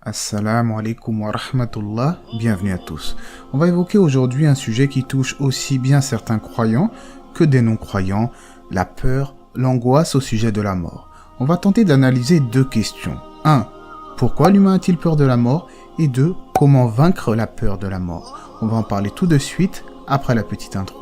Assalamu alaikum wa rahmatullah, bienvenue à tous. On va évoquer aujourd'hui un sujet qui touche aussi bien certains croyants que des non-croyants, la peur, l'angoisse au sujet de la mort. On va tenter d'analyser deux questions. 1. Pourquoi l'humain a-t-il peur de la mort? Et 2. Comment vaincre la peur de la mort? On va en parler tout de suite après la petite intro.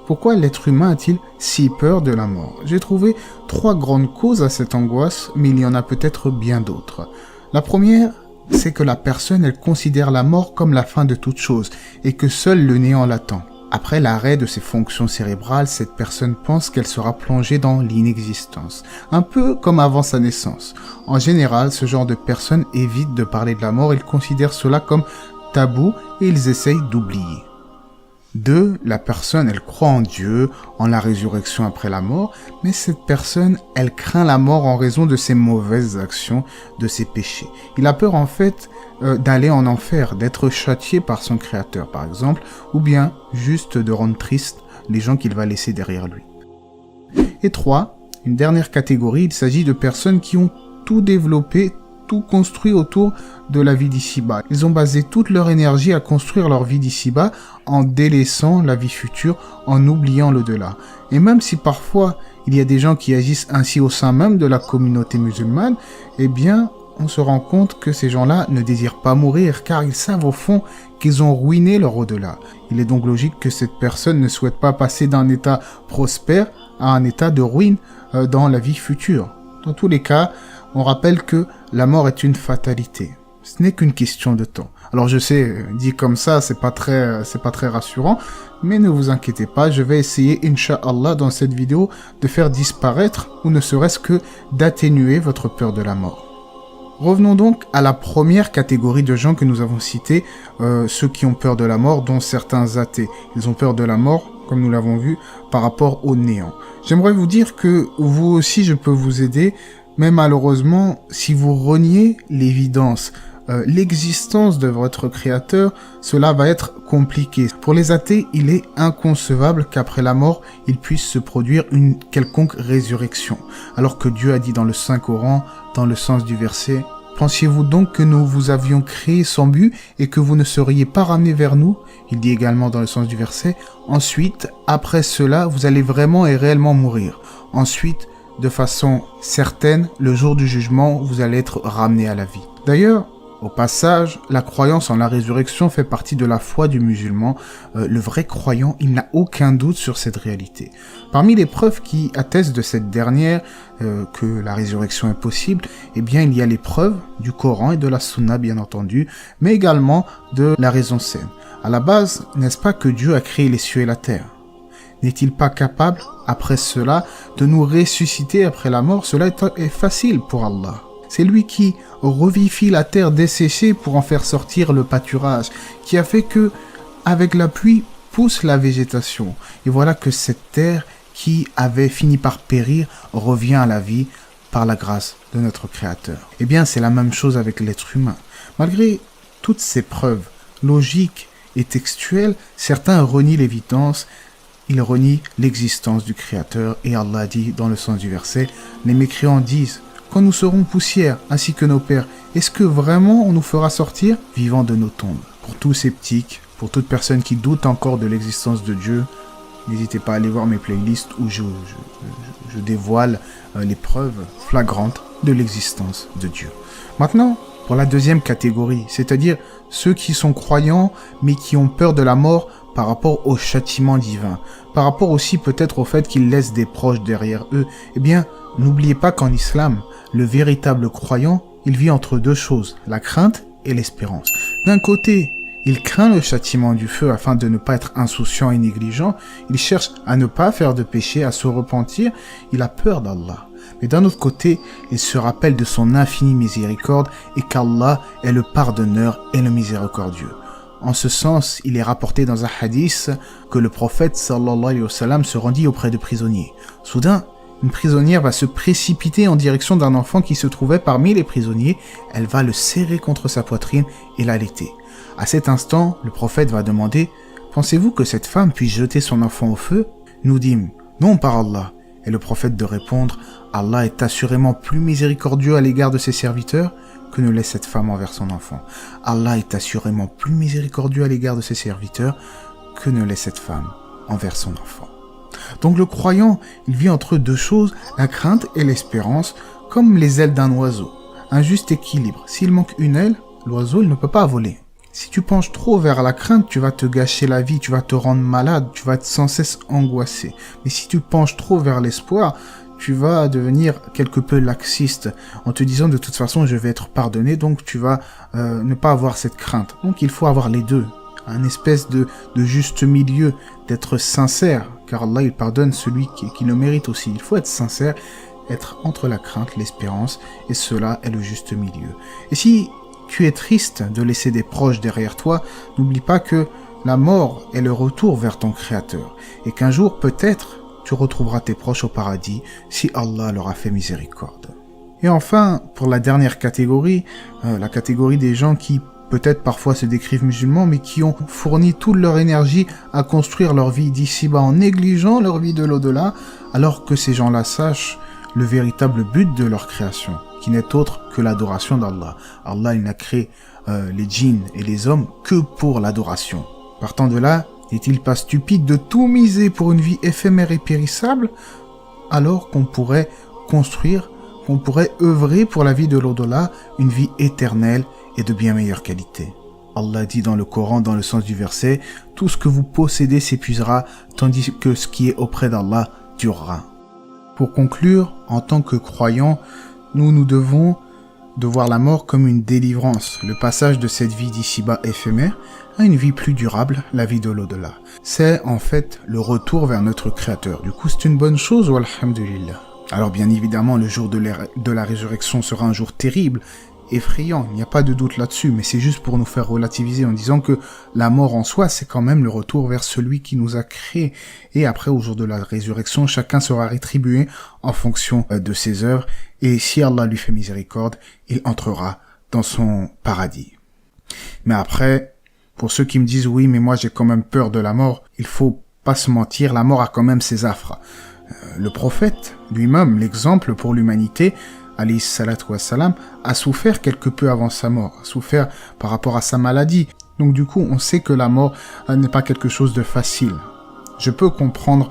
Pourquoi l'être humain a-t-il si peur de la mort? J'ai trouvé 3 grandes causes à cette angoisse, mais il y en a peut-être bien d'autres. La première, c'est que la personne, elle considère la mort comme la fin de toute chose, et que seul le néant l'attend. Après l'arrêt de ses fonctions cérébrales, cette personne pense qu'elle sera plongée dans l'inexistence, un peu comme avant sa naissance. En général, ce genre de personnes évitent de parler de la mort, ils considèrent cela comme tabou et ils essayent d'oublier. 2. La personne, elle croit en Dieu, en la résurrection après la mort, mais cette personne, elle craint la mort en raison de ses mauvaises actions, de ses péchés. Il a peur en fait d'aller en enfer, d'être châtié par son créateur par exemple, ou bien juste de rendre triste les gens qu'il va laisser derrière lui. Et 3. Une dernière catégorie, il s'agit de personnes qui ont tout développé, tout construit autour de la vie d'ici-bas. Ils ont basé toute leur énergie à construire leur vie d'ici-bas en délaissant la vie future, en oubliant l'au-delà. Et même si parfois il y a des gens qui agissent ainsi au sein même de la communauté musulmane, eh bien on se rend compte que ces gens-là ne désirent pas mourir car ils savent au fond qu'ils ont ruiné leur au-delà. Il est donc logique que cette personne ne souhaite pas passer d'un état prospère à un état de ruine dans la vie future. Dans tous les cas, on rappelle que la mort est une fatalité. Ce n'est qu'une question de temps. Alors je sais, dit comme ça, c'est pas très rassurant, mais ne vous inquiétez pas, je vais essayer, Inch'Allah, dans cette vidéo, de faire disparaître, ou ne serait-ce que d'atténuer votre peur de la mort. Revenons donc à la première catégorie de gens que nous avons cités, ceux qui ont peur de la mort, dont certains athées. Ils ont peur de la mort, comme nous l'avons vu, par rapport au néant. J'aimerais vous dire que vous aussi, je peux vous aider, mais malheureusement, si vous reniez l'évidence, l'existence de votre créateur, cela va être compliqué. Pour les athées, il est inconcevable qu'après la mort, il puisse se produire une quelconque résurrection. Alors que Dieu a dit dans le Saint-Coran, dans le sens du verset, « Pensiez-vous donc que nous vous avions créé sans but et que vous ne seriez pas ramenés vers nous ?» Il dit également dans le sens du verset, « Ensuite, après cela, vous allez vraiment et réellement mourir. Ensuite, de façon certaine, le jour du jugement, vous allez être ramenés à la vie. » D'ailleurs, au passage, la croyance en la résurrection fait partie de la foi du musulman. Le vrai croyant, il n'a aucun doute sur cette réalité. Parmi les preuves qui attestent de cette dernière, que la résurrection est possible, eh bien il y a les preuves du Coran et de la Sunna bien entendu, mais également de la raison saine. À la base, n'est-ce pas que Dieu a créé les cieux et la terre? N'est-il pas capable, après cela, de nous ressusciter après la mort? Cela est facile pour Allah. C'est lui qui revivifie la terre desséchée pour en faire sortir le pâturage, qui a fait que, avec la pluie, pousse la végétation. Et voilà que cette terre qui avait fini par périr revient à la vie par la grâce de notre Créateur. Eh bien, c'est la même chose avec l'être humain. Malgré toutes ces preuves logiques et textuelles, certains renient l'évidence. Ils renient l'existence du Créateur et Allah dit dans le sens du verset, les mécréants disent, quand nous serons poussière ainsi que nos pères, est-ce que vraiment on nous fera sortir vivants de nos tombes? Pour tout sceptique, pour toute personne qui doute encore de l'existence de Dieu, n'hésitez pas à aller voir mes playlists où je dévoile les preuves flagrantes de l'existence de Dieu. Maintenant, pour la deuxième catégorie, c'est-à-dire ceux qui sont croyants mais qui ont peur de la mort par rapport au châtiment divin, par rapport aussi peut-être au fait qu'ils laissent des proches derrière eux, eh bien, n'oubliez pas qu'en islam, le véritable croyant, il vit entre deux choses, la crainte et l'espérance. D'un côté, il craint le châtiment du feu afin de ne pas être insouciant et négligent, il cherche à ne pas faire de péché, à se repentir, il a peur d'Allah. Mais d'un autre côté, il se rappelle de son infinie miséricorde et qu'Allah est le pardonneur et le miséricordieux. En ce sens, il est rapporté dans un hadith que le prophète sallallahu alayhi wa sallam se rendit auprès de prisonniers. Soudain, une prisonnière va se précipiter en direction d'un enfant qui se trouvait parmi les prisonniers. Elle va le serrer contre sa poitrine et l'allaiter. À cet instant, le prophète va demander « Pensez-vous que cette femme puisse jeter son enfant au feu ?» Nous dîmes « Non, par Allah. Et le prophète de répondre, Allah est assurément plus miséricordieux à l'égard de ses serviteurs que ne l'est cette femme envers son enfant. Allah est assurément plus miséricordieux à l'égard de ses serviteurs que ne l'est cette femme envers son enfant. Donc le croyant, il vit entre deux choses, la crainte et l'espérance, comme les ailes d'un oiseau. Un juste équilibre. S'il manque une aile, l'oiseau il ne peut pas voler. Si tu penches trop vers la crainte, tu vas te gâcher la vie, tu vas te rendre malade, tu vas être sans cesse angoissé. Mais si tu penches trop vers l'espoir, tu vas devenir quelque peu laxiste en te disant de toute façon je vais être pardonné, donc tu vas ne pas avoir cette crainte. Donc il faut avoir les deux, un espèce de juste milieu, d'être sincère, car Allah il pardonne celui qui le mérite aussi. Il faut être sincère, être entre la crainte, l'espérance, et cela est le juste milieu. Et si tu es triste de laisser des proches derrière toi, n'oublie pas que la mort est le retour vers ton Créateur, et qu'un jour peut-être tu retrouveras tes proches au paradis si Allah leur a fait miséricorde. Et enfin, pour la dernière catégorie, la catégorie des gens qui peut-être parfois se décrivent musulmans, mais qui ont fourni toute leur énergie à construire leur vie d'ici-bas en négligeant leur vie de l'au-delà, alors que ces gens-là sachent le véritable but de leur création, qui n'est autre que l'adoration d'Allah. Allah, il n'a créé les djinns et les hommes que pour l'adoration. Partant de là, n'est-il pas stupide de tout miser pour une vie éphémère et périssable, alors qu'on pourrait construire, qu'on pourrait œuvrer pour la vie de l'au-delà, une vie éternelle et de bien meilleure qualité. Allah dit dans le Coran, dans le sens du verset, « Tout ce que vous possédez s'épuisera, tandis que ce qui est auprès d'Allah durera. » Pour conclure, en tant que croyants, nous devons de voir la mort comme une délivrance, le passage de cette vie d'ici-bas éphémère à une vie plus durable, la vie de l'au-delà. C'est en fait le retour vers notre Créateur. Du coup, c'est une bonne chose, walhamdulillah. Alors bien évidemment, le jour de la résurrection sera un jour terrible, effrayant, il n'y a pas de doute là-dessus, mais c'est juste pour nous faire relativiser en disant que la mort en soi, c'est quand même le retour vers celui qui nous a créés. Et après, au jour de la résurrection, chacun sera rétribué en fonction de ses œuvres, et si Allah lui fait miséricorde, il entrera dans son paradis. Mais après, pour ceux qui me disent « oui, mais moi j'ai quand même peur de la mort », il faut pas se mentir, la mort a quand même ses affres. Le prophète, lui-même, l'exemple pour l'humanité, alayhi salatu wassalam, a souffert quelque peu avant sa mort, a souffert par rapport à sa maladie. Donc du coup, on sait que la mort n'est pas quelque chose de facile. Je peux comprendre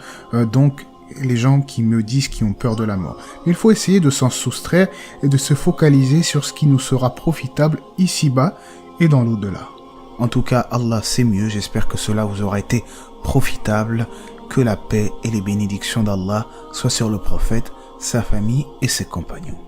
donc les gens qui me disent qu'ils ont peur de la mort. Il faut essayer de s'en soustraire et de se focaliser sur ce qui nous sera profitable ici-bas et dans l'au-delà. En tout cas, Allah sait mieux, j'espère que cela vous aura été profitable, que la paix et les bénédictions d'Allah soient sur le prophète, sa famille et ses compagnons.